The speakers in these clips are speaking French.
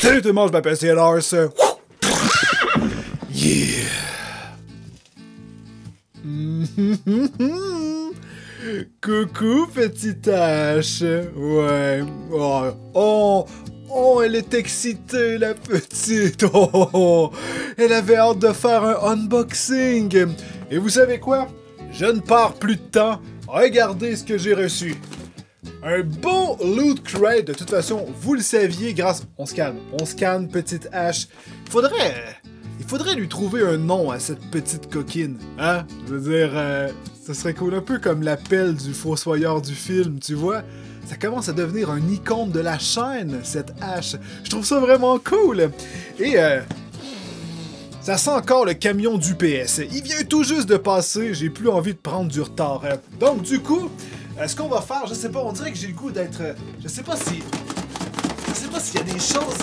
Salut tout le monde, je m'appelle CLRS. Yeah! Coucou, petite H. Ouais. Oh, elle est excitée, la petite. Oh, elle avait hâte de faire un unboxing. Et vous savez quoi? Je ne perds plus de temps. Regardez ce que j'ai reçu. Un beau loot crate. De toute façon, vous le saviez, grâce... On scanne, petite H. Il faudrait lui trouver un nom à cette petite coquine. Hein? Je veux dire, ce serait cool. Un peu comme l'appel du fossoyeur du film, tu vois? Ça commence à devenir un icône de la chaîne, cette H. Je trouve ça vraiment cool. Et, ça sent encore le camion d'UPS. Il vient tout juste de passer, j'ai plus envie de prendre du retard. Donc, du coup, ce qu'on va faire, je sais pas, on dirait que j'ai le goût d'être... Je sais pas s'il y a des choses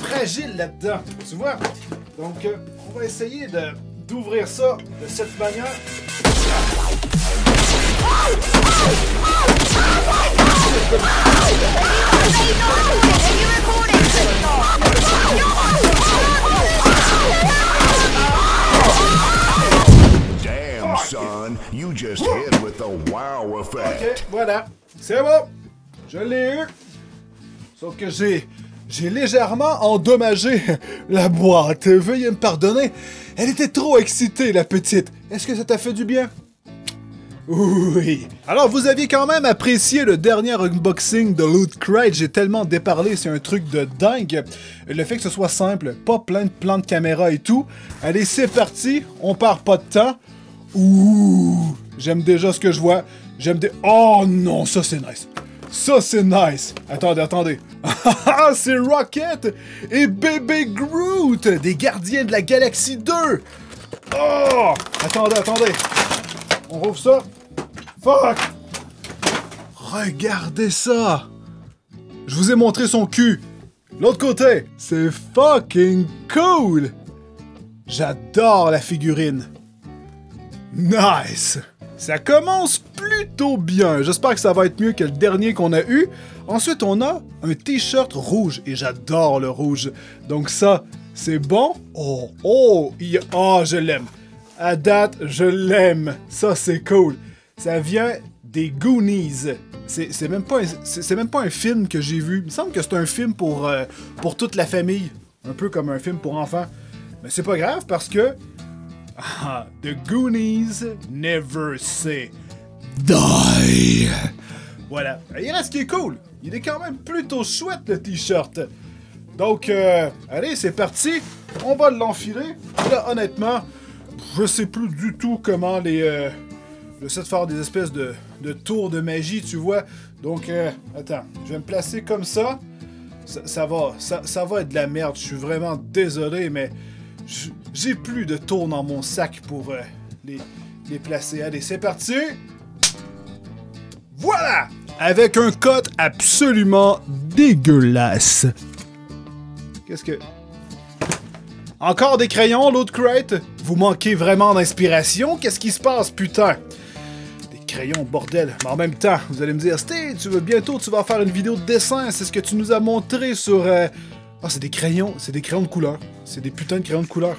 fragiles là-dedans, tu vois? Donc, on va essayer d'ouvrir ça de cette manière. Damn, son, you just hit with the wow effect. Ok, voilà, c'est bon, je l'ai eu. Sauf que j'ai légèrement endommagé la boîte. Veuillez me pardonner. Elle était trop excitée, la petite. Est-ce que ça t'a fait du bien? Oui. Alors, vous aviez quand même apprécié le dernier unboxing de Loot Crate. J'ai tellement déparlé, c'est un truc de dingue. Le fait que ce soit simple, pas plein de plans de caméra et tout. Allez, c'est parti. On perd pas de temps. Ouh. J'aime déjà ce que je vois. Oh non, ça c'est nice. Ça, c'est nice! Attendez. Ah, c'est Rocket et Bébé Groot, des Gardiens de la Galaxie 2! Oh! Attendez. On rouvre ça. Fuck! Regardez ça! Je vous ai montré son cul. L'autre côté, c'est fucking cool! J'adore la figurine. Nice! Ça commence plutôt bien. J'espère que ça va être mieux que le dernier qu'on a eu. Ensuite, on a un t-shirt rouge. Et j'adore le rouge. Donc ça, c'est bon. Oh, je l'aime. À date, je l'aime. Ça, c'est cool. Ça vient des Goonies. C'est même pas un film que j'ai vu. Il me semble que c'est un film pour toute la famille. Un peu comme un film pour enfants. Mais c'est pas grave parce que... Ah, The Goonies never say die. Voilà. Il reste qui est cool. Il est quand même plutôt chouette, le t-shirt. Donc, allez, c'est parti. On va l'enfiler. Là, honnêtement, je sais plus du tout comment j'essaie de faire des espèces de tours de magie, tu vois. Donc, attends. Je vais me placer comme ça. Ça va être de la merde. Je suis vraiment désolé, mais... J'ai plus de tours dans mon sac pour les placer. Allez, c'est parti! Voilà! Avec un code absolument dégueulasse. Qu'est-ce que... Encore des crayons, Loot Crate? Vous manquez vraiment d'inspiration? Qu'est-ce qui se passe, putain? Des crayons, bordel. Mais en même temps, vous allez me dire, Steve, tu vas faire une vidéo de dessin. C'est ce que tu nous as montré sur... Ah, c'est des crayons de couleur. C'est des putains de crayons de couleur.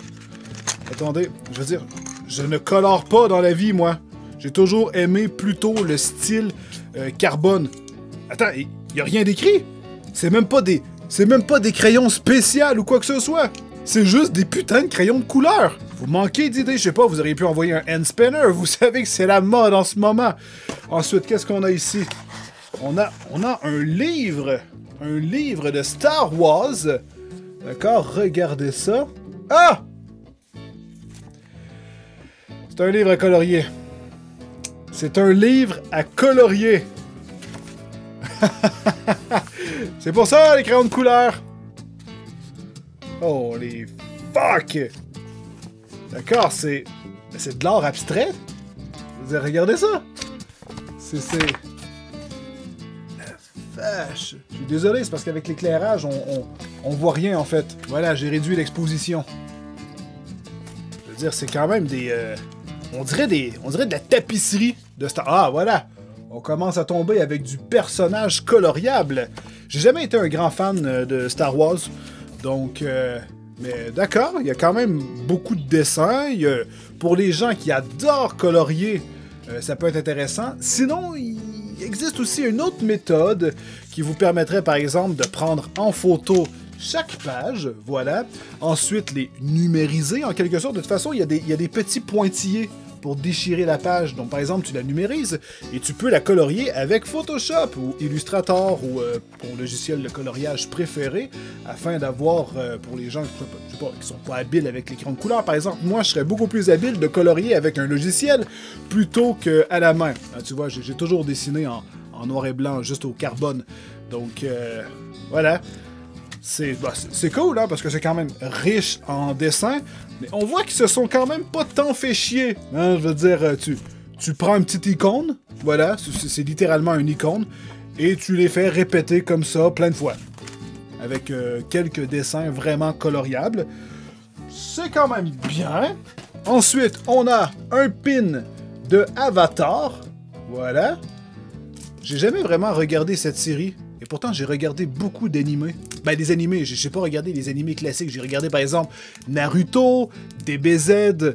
Attendez, je veux dire, je ne colore pas dans la vie, moi. J'ai toujours aimé plutôt le style carbone. Attends, il y a rien d'écrit. C'est même pas des crayons spéciaux ou quoi que ce soit. C'est juste des putains de crayons de couleur. Vous manquez d'idées, je sais pas, vous auriez pu envoyer un hand spinner. Vous savez que c'est la mode en ce moment. Ensuite, qu'est-ce qu'on a ici? On a un livre. Un livre de Star Wars. D'accord, regardez ça. Ah! C'est un livre à colorier. C'est un livre à colorier. C'est pour ça, les crayons de couleur. Oh, les fuck! D'accord, c'est de l'art abstrait. Vous avez regardé ça? C'est... Vache. Je suis désolé, c'est parce qu'avec l'éclairage, on voit rien en fait. Voilà, j'ai réduit l'exposition. Je veux dire, c'est quand même des... On dirait de la tapisserie de Star... Ah, voilà! On commence à tomber avec du personnage coloriable. J'ai jamais été un grand fan de Star Wars, donc... mais d'accord, il y a quand même beaucoup de dessins. Pour les gens qui adorent colorier, ça peut être intéressant. Sinon, il existe aussi une autre méthode qui vous permettrait, par exemple, de prendre en photo chaque page, voilà. Ensuite, les numériser, en quelque sorte. De toute façon, il y a des petits pointillés pour déchirer la page. Donc, par exemple, tu la numérises et tu peux la colorier avec Photoshop ou Illustrator ou ton logiciel de coloriage préféré afin d'avoir, pour les gens je sais pas, qui sont pas habiles avec l'écran de couleur, par exemple, moi, je serais beaucoup plus habile de colorier avec un logiciel plutôt qu'à la main. Ah, tu vois, j'ai toujours dessiné en noir et blanc, juste au carbone. Donc, voilà. C'est cool, hein, parce que c'est quand même riche en dessins, mais on voit qu'ils se sont quand même pas tant fait chier. Hein, je veux dire, tu prends une petite icône, voilà, c'est littéralement une icône, et tu les fais répéter comme ça plein de fois, avec quelques dessins vraiment coloriables. C'est quand même bien. Ensuite, on a un pin de Avatar, voilà. J'ai jamais vraiment regardé cette série. Et pourtant, j'ai regardé beaucoup d'animés. Ben, des animés, j'ai pas regardé les animés classiques. J'ai regardé, par exemple, Naruto, DBZ,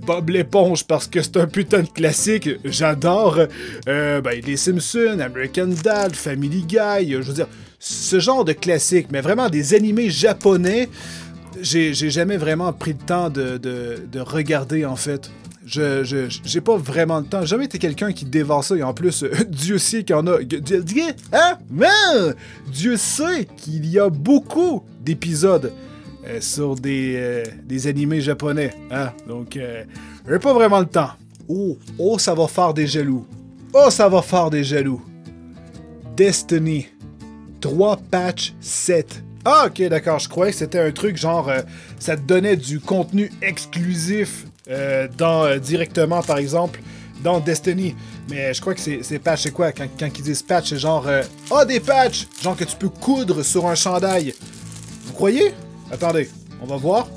Bob l'éponge, parce que c'est un putain de classique. J'adore. Les Simpsons, American Dad, Family Guy, je veux dire, ce genre de classiques. Mais vraiment, des animés japonais, j'ai jamais vraiment pris le temps de regarder, en fait. J'ai pas vraiment le temps. J'ai jamais été quelqu'un qui dévore ça. Et en plus, Dieu sait qu'il y en a... Hein? Man! Dieu sait qu'il y a beaucoup d'épisodes sur des animés japonais. Hein? Donc, j'ai pas vraiment le temps. Oh, ça va faire des jaloux. Oh, ça va faire des jaloux. Destiny. 3 patch 7. Ah, ok, d'accord. Je croyais que c'était un truc genre... ça te donnait du contenu exclusif directement, par exemple, dans Destiny. Mais je crois que c'est patch, c'est quoi? Quand ils disent patch, c'est genre... des patchs! Genre que tu peux coudre sur un chandail. Vous croyez? Attendez, on va voir.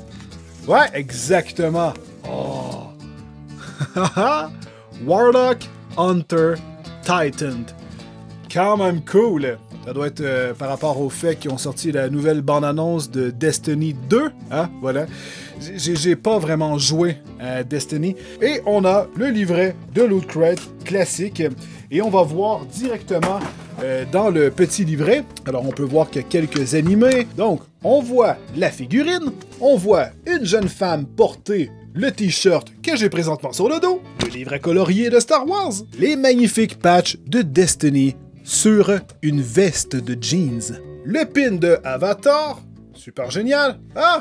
Ouais, exactement. Oh! Warlock, Hunter, Titan. Quand même cool. Ça doit être par rapport au fait qu'ils ont sorti la nouvelle bande-annonce de Destiny 2. Hein, voilà. J'ai pas vraiment joué à Destiny. Et on a le livret de Loot Crate classique. Et on va voir directement dans le petit livret. Alors, on peut voir qu'il y a quelques animés. Donc, on voit la figurine. On voit une jeune femme porter le t-shirt que j'ai présentement sur le dos. Le livret colorié de Star Wars. Les magnifiques patchs de Destiny sur une veste de jeans. Le pin de Avatar, super génial. Ah!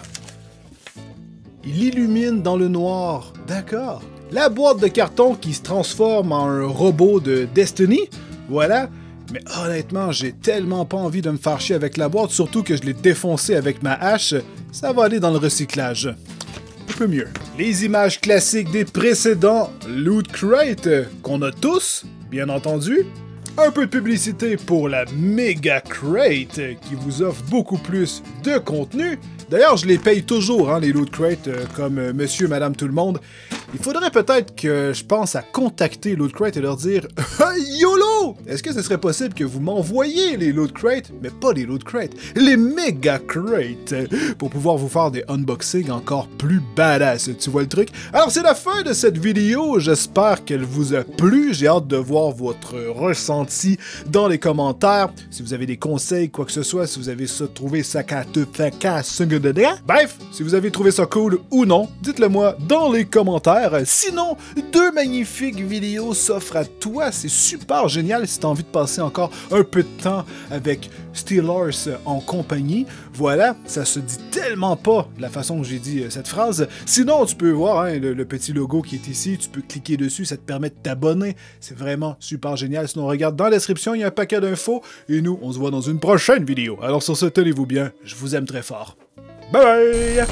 Il illumine dans le noir, d'accord. La boîte de carton qui se transforme en un robot de Destiny, voilà. Mais honnêtement, j'ai tellement pas envie de me faire chier avec la boîte, surtout que je l'ai défoncée avec ma hache, ça va aller dans le recyclage. Un peu mieux. Les images classiques des précédents Loot Crate, qu'on a tous, bien entendu. Un peu de publicité pour la Mega Crate, qui vous offre beaucoup plus de contenu. D'ailleurs, je les paye toujours, hein, les Loot Crate, comme monsieur, madame, tout le monde. Il faudrait peut-être que je pense à contacter Loot Crate et leur dire « YOLO! Est-ce que ce serait possible que vous m'envoyiez les Loot Crate? Mais pas les Loot Crate, les Mega Crate! Pour pouvoir vous faire des unboxings encore plus badass, tu vois le truc? Alors, c'est la fin de cette vidéo. J'espère qu'elle vous a plu. J'ai hâte de voir votre ressenti dans les commentaires. Si vous avez des conseils, quoi que ce soit, si vous avez trouvé ça bref, si vous avez trouvé ça cool ou non, dites-le moi dans les commentaires. Sinon, 2 magnifiques vidéos s'offrent à toi. C'est super génial si tu as envie de passer encore un peu de temps avec Steelers en compagnie. Voilà, ça se dit tellement pas de la façon que j'ai dit cette phrase. Sinon, tu peux voir hein, le petit logo qui est ici. Tu peux cliquer dessus, ça te permet de t'abonner. C'est vraiment super génial. Sinon, regarde dans la description, il y a un paquet d'infos. Et nous, on se voit dans une prochaine vidéo. Alors sur ce, tenez-vous bien. Je vous aime très fort. Bye bye!